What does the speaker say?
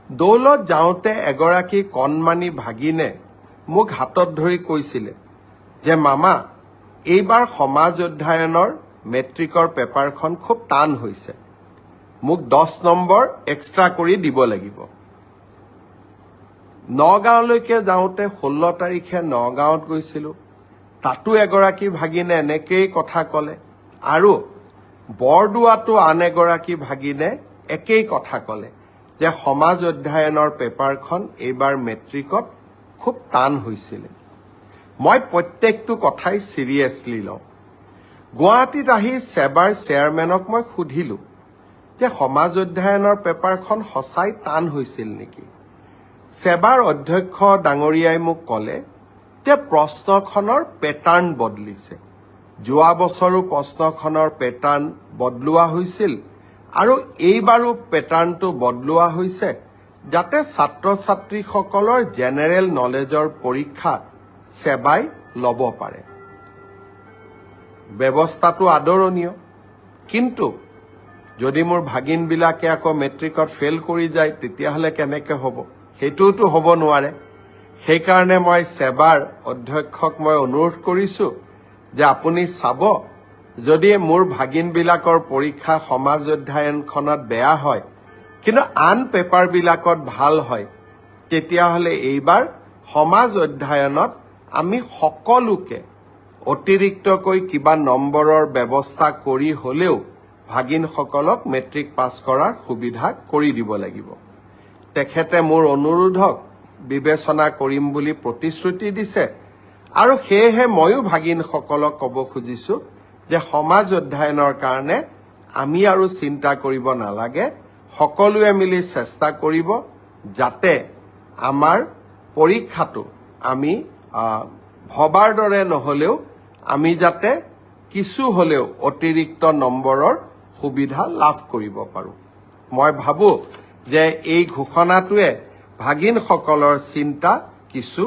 দৌলত যাওঁতে এগৰাকী কণমানি ভাগিনে মোক হাতত ধৰি কৈছিলে যে মামা এইবাৰ সমাজ অধ্যয়নৰ মেট্ৰিকৰ পেপাৰখন খুব টান হৈছে, মোক 10 নম্বৰ এক্সট্ৰা কৰি দিব লাগিব। নগাঁৱলৈকে যাওঁতে 16 তাৰিখে নগাঁৱত গৈছিলোঁ, তাতো এগৰাকী ভাগিনে এনেকেই কথা ক'লে, আৰু বৰদোৱাতো আন এগৰাকী ভাগিনে একেই কথা ক'লে যে সমাজ অধ্যয়নৰ পেপাৰখন এইবাৰ মেট্ৰিকত খুব টান হৈছিলে। মই প্ৰত্যেকটো কথাই চিৰিয়াছলি লওঁ। গুৱাহাটীত আহি সেবাৰ চেয়াৰমেনক মই সুধিলোঁ যে সমাজ অধ্যয়নৰ পেপাৰখন সঁচাই টান হৈছিল নেকি। সেবাৰ অধ্যক্ষ ডাঙৰীয়াই মোক ক'লে যে প্ৰশ্নখনৰ পেটাৰ্ণ বদলিছে। যোৱা বছৰো প্ৰশ্নখনৰ পেটাৰ্ণ বদলোৱা হৈছিল আৰু এইবাৰো পেটাৰ্ণটো বদলোৱা হৈছে যাতে ছাত্ৰ ছাত্ৰীসকলৰ জেনেৰেল নলেজৰ পৰীক্ষা সেবাই ল'ব পাৰে। ব্যৱস্থাটো আদৰণীয়, কিন্তু যদি মোৰ ভাগিনবিলাকে আকৌ মেট্ৰিকত ফেইল কৰি যায় তেতিয়াহ'লে কেনেকৈ হ'ব? সেইটোতো হ'ব নোৱাৰে। সেইকাৰণে মই সেবাৰ অধ্যক্ষক মই অনুৰোধ কৰিছোঁ যে আপুনি চাব, যদি মোৰ ভাগিনবিলাকৰ পৰীক্ষা সমাজ অধ্যয়নখনত বেয়া হয় কিন্তু আন পেপাৰবিলাকত ভাল হয়, তেতিয়াহ'লে এইবাৰ সমাজ অধ্যয়নত আমি সকলোকে অতিৰিক্তকৈ কিবা নম্বৰৰ ব্যৱস্থা কৰি হ'লেও ভাগিনসকলক মেট্ৰিক পাছ কৰাৰ সুবিধা কৰি দিব লাগিব। তেখেতে মোৰ অনুৰোধক বিবেচনা কৰিম বুলি প্ৰতিশ্ৰুতি দিছে, আৰু সেয়েহে ময়ো ভাগিনসকলক ক'ব খুজিছোঁ যে সমাজ অধ্যয়নৰ কাৰণে আমি আৰু চিন্তা কৰিব নালাগে, সকলোৱে মিলি চেষ্টা কৰিব যাতে আমাৰ পৰীক্ষাটো আমি ভবাৰ দৰে নহ'লেও আমি যাতে কিছু হ'লেও অতিৰিক্ত নম্বৰৰ সুবিধা লাভ কৰিব পাৰোঁ। মই ভাবোঁ যে এই ঘোষণাটোৱে ভাগিনসকলৰ চিন্তা কিছু